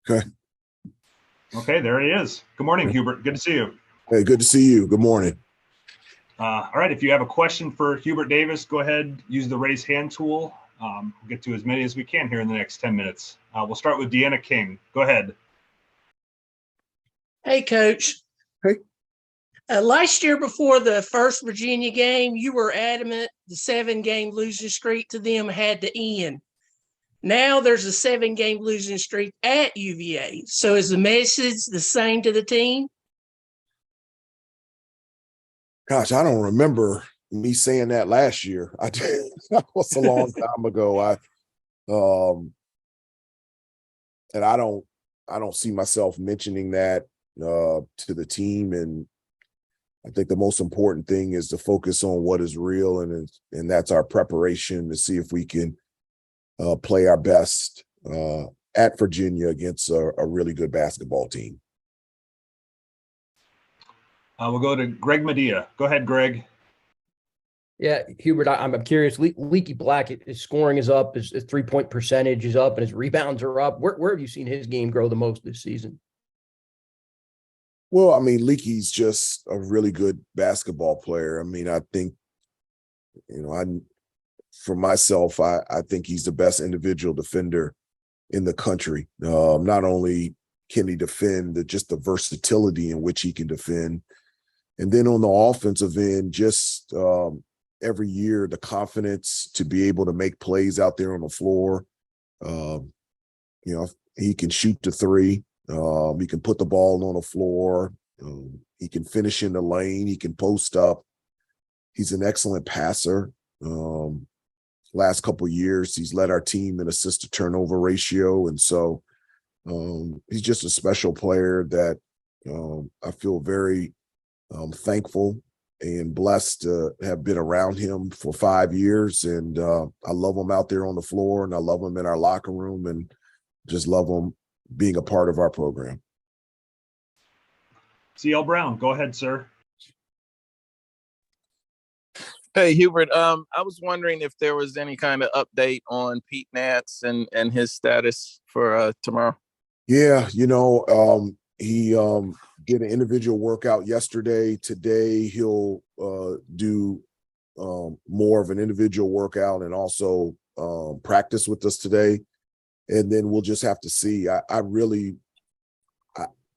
Okay. Okay, there he is. Good morning, Hubert. Good to see you. Hey, good to see you. Good morning. All right, if you have a question for Hubert Davis, go ahead, use the raise hand tool. We'll get to as many as we can here in the next 10 minutes. We'll start with Deanna King. Go ahead. Hey, Coach. Hey. Last year before the first Virginia game, you were adamant the 7-game losing streak to them had to end. Now there's a 7-game losing streak at UVA. So is the message the same to the team? Gosh, I don't remember me saying that last year. I did. That was a long time ago. And I don't see myself mentioning that to the team. And I think the most important thing is to focus on what is real, and that's our preparation to see if we can play our best at Virginia against a really good basketball team. We'll go to Greg Medea. Go ahead, Greg. Yeah, Hubert, I'm curious. Leaky Black, his scoring is up, his 3-point percentage is up, and his rebounds are up. Where have you seen his game grow the most this season? Well, I mean, Leaky's just a really good basketball player. I mean, I think, for myself, I think he's the best individual defender in the country. Not only can he defend, just the versatility in which he can defend. And then on the offensive end, just every year, the confidence to be able to make plays out there on the floor. He can shoot the three. He can put the ball on the floor. He can finish in the lane. He can post up. He's an excellent passer. Last couple of years, he's led our team in assist to turnover ratio. And so he's just a special player that I feel very thankful and blessed to have been around him for 5 years. And I love him out there on the floor, and I love him in our locker room, and just love him being a part of our program. CL Brown, go ahead, sir. Hey, Hubert, I was wondering if there was any kind of update on Pete Nance and his status for tomorrow. Yeah, he did an individual workout yesterday. Today, he'll do more of an individual workout and also practice with us today. And then we'll just have to see. I don't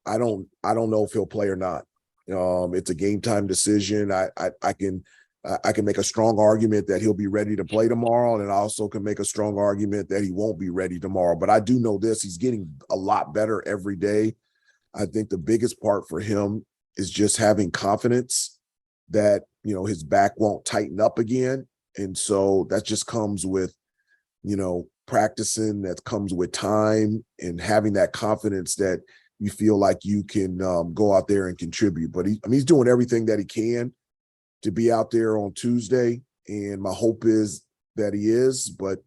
know if he'll play or not. It's a game time decision. I can make a strong argument that he'll be ready to play tomorrow, and I also can make a strong argument that he won't be ready tomorrow. But I do know this: he's getting a lot better every day. I think the biggest part for him is just having confidence that his back won't tighten up again, and so that just comes with practicing. That comes with time and having that confidence that you feel like you can go out there and contribute. But he's doing everything that he can to be out there on Tuesday, and my hope is that he is, but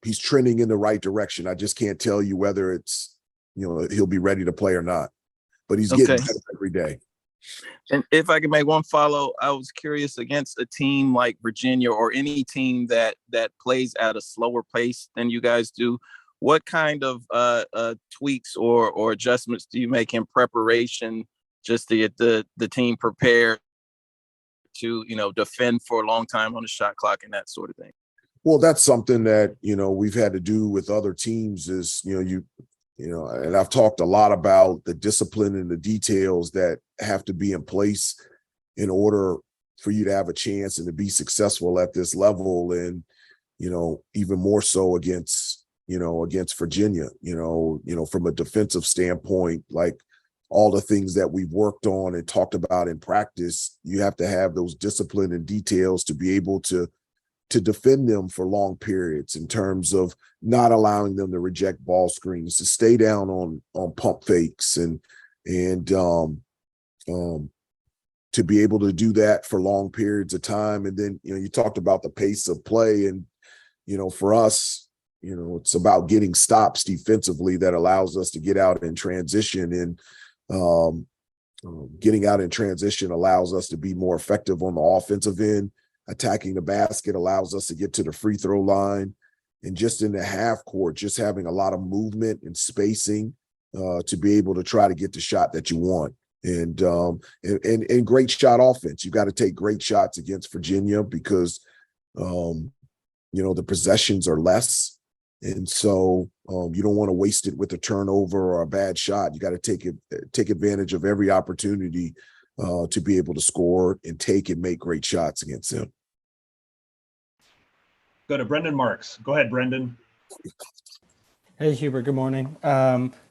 he's trending in the right direction. I just can't tell you whether it's, he'll be ready to play or not, but he's getting better every day. And if I can make one follow, I was curious, against a team like Virginia or any team that plays at a slower pace than you guys do, what kind of tweaks or adjustments do you make in preparation just to get the team prepared to, defend for a long time on the shot clock and that sort of thing? Well, that's something that, we've had to do with other teams is, and I've talked a lot about the discipline and the details that have to be in place in order for you to have a chance and to be successful at this level. And, even more so against Virginia, from a defensive standpoint, like all the things that we've worked on and talked about in practice, you have to have those discipline and details to be able to defend them for long periods, in terms of not allowing them to reject ball screens, to stay down on pump fakes, and to be able to do that for long periods of time. And then, you talked about the pace of play, and, for us, it's about getting stops defensively that allows us to get out in transition, and getting out in transition allows us to be more effective on the offensive end. Attacking the basket allows us to get to the free throw line. and just in the half court, just having a lot of movement and spacing to be able to try to get the shot that you want. And great shot offense. You got to take great shots against Virginia because, the possessions are less. And so you don't want to waste it with a turnover or a bad shot. You got to take advantage of every opportunity to be able to score and take and make great shots against them. Go to Brendan Marks. Go ahead, Brendan. Hey, Hubert. Good morning.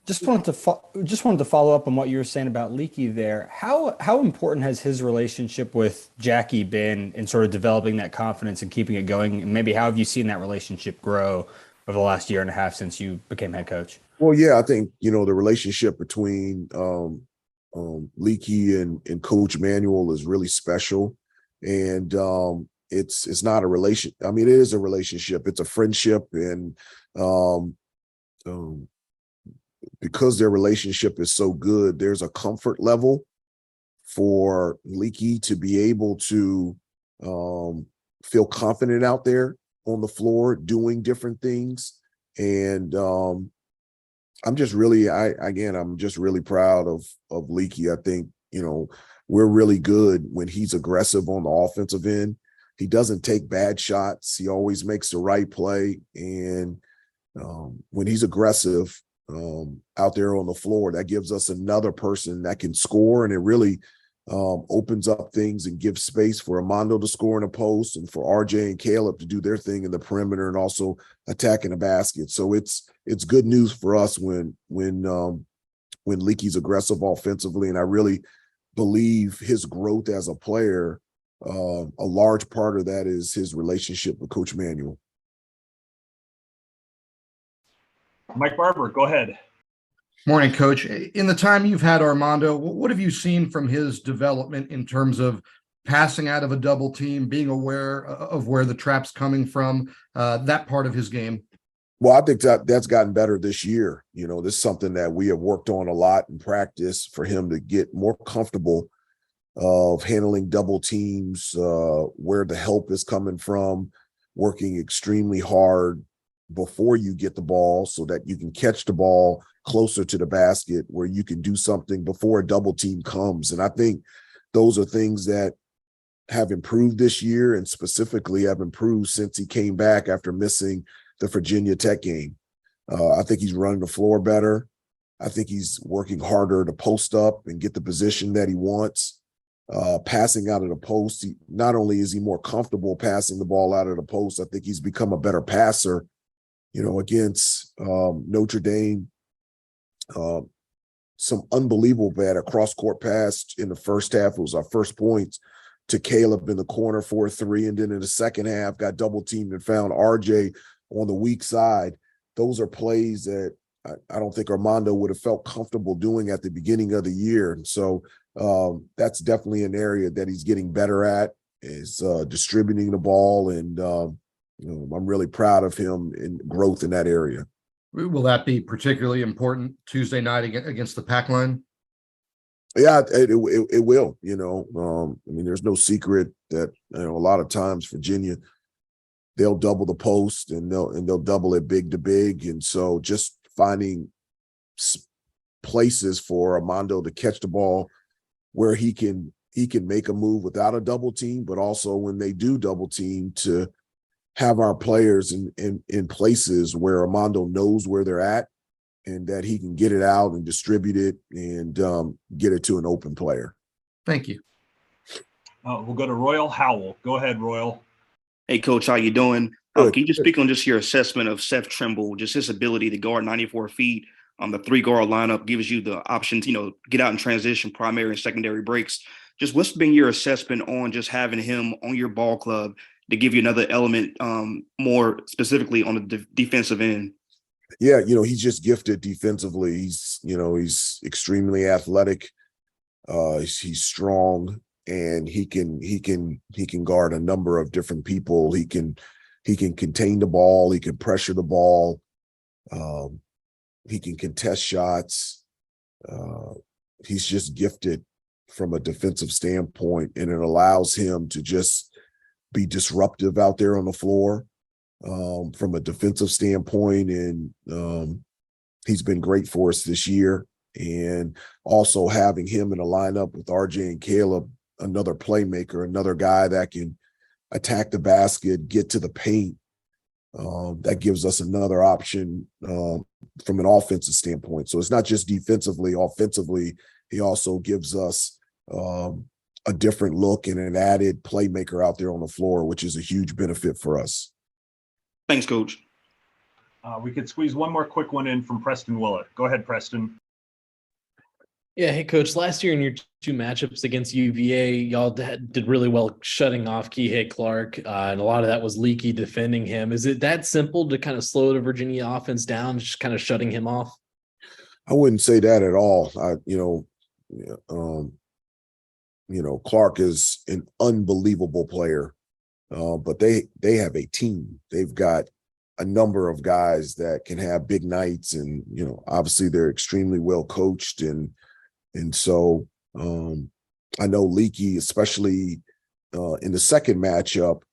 Just wanted to follow up on what you were saying about Leaky there. How important has his relationship with Jackie been in sort of developing that confidence and keeping it going? And maybe how have you seen that relationship grow over the last year and a half since you became head coach? Well, yeah, I think the relationship between Leaky and Coach Manuel is really special, and it's not a relation. I mean, it is a relationship. It's a friendship, and because their relationship is so good, there's a comfort level for Leaky to be able to feel confident out there on the floor doing different things. And I'm just really proud of Leaky. I think, we're really good when he's aggressive on the offensive end. He doesn't take bad shots. He always makes the right play. And when he's aggressive out there on the floor, that gives us another person that can score, and it really opens up things and gives space for Armando to score in a post and for RJ and Caleb to do their thing in the perimeter and also attacking the basket. So it's good news for us when Leaky's aggressive offensively, and I really believe his growth as a player, a large part of that is his relationship with Coach Manuel. Mike Barber, go ahead. Morning, Coach. In the time you've had Armando, what have you seen from his development in terms of passing out of a double team, being aware of where the trap's coming from, that part of his game? Well, I think that's gotten better this year. This is something that we have worked on a lot in practice for him to get more comfortable of handling double teams, where the help is coming from, working extremely hard before you get the ball so that you can catch the ball closer to the basket where you can do something before a double team comes. And I think those are things that have improved this year, and specifically have improved since he came back after missing the Virginia Tech game. I think he's running the floor better. I think he's working harder to post up and get the position that he wants. Passing out of the post, not only is he more comfortable passing the ball out of the post, I think he's become a better passer. Against Notre Dame, some unbelievable bad a cross-court pass in the first half. It was our first points to Caleb in the corner for a 3, and then in the second half got double-teamed and found RJ on the weak side. Those are plays that I don't think Armando would have felt comfortable doing at the beginning of the year. And so that's definitely an area that he's getting better at, is distributing the ball, and I'm really proud of him in growth in that area. Will that be particularly important Tuesday night against the PacMan? Yeah, it will. There's no secret that a lot of times Virginia, they'll double the post and they'll double it big to big, and so just finding places for Armando to catch the ball where he can make a move without a double team, but also when they do double team, to have our players in places where Armando knows where they're at and that he can get it out and distribute it and get it to an open player. Thank you. We'll go to Royal Howell. Go ahead, Royal. Hey, Coach, how you doing? Good. Can you just speak on just your assessment of Seth Trimble, just his ability to guard 94 feet on the 3-guard lineup, gives you the option to, get out in transition, primary and secondary breaks. Just what's been your assessment on just having him on your ball club to give you another element, more specifically on the defensive end? Yeah, he's just gifted defensively. He's extremely athletic. He's strong, and he can guard a number of different people. He can contain the ball. He can pressure the ball. He can contest shots. He's just gifted from a defensive standpoint, and it allows him to just be disruptive out there on the floor. from a defensive standpoint, and he's been great for us this year. And also having him in a lineup with RJ and Caleb, another playmaker, another guy that can attack the basket, get to the paint. That gives us another option from an offensive standpoint. So it's not just defensively, offensively, he also gives us a different look and an added playmaker out there on the floor, which is a huge benefit for us. Thanks, Coach. We could squeeze one more quick one in from Preston Willett. Go ahead, Preston. Yeah, hey, Coach. Last year in your two matchups against UVA, y'all did really well shutting off Kihei Clark, and a lot of that was Leaky defending him. Is it that simple to kind of slow the Virginia offense down, just kind of shutting him off? I wouldn't say that at all. Clark is an unbelievable player, but they have a team. They've got a number of guys that can have big nights, and obviously they're extremely well coached, and so I know Leaky, especially in the second matchup,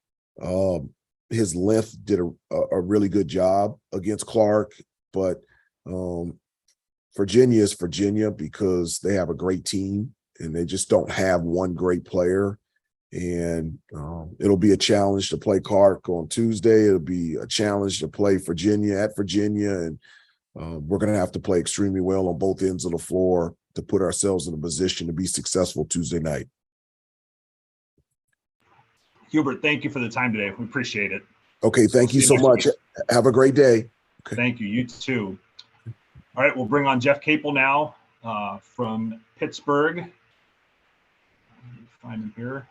his length did a really good job against Clark, but Virginia is Virginia because they have a great team and they just don't have one great player. And it'll be a challenge to play Clark on Tuesday. It'll be a challenge to play Virginia at Virginia. And we're going to have to play extremely well on both ends of the floor to put ourselves in a position to be successful Tuesday night. Hubert, thank you for the time today. We appreciate it. Okay, thank you so much. Have a great day. Okay. Thank you. You too. All right, we'll bring on Jeff Capel now from Pittsburgh. Let me find him here.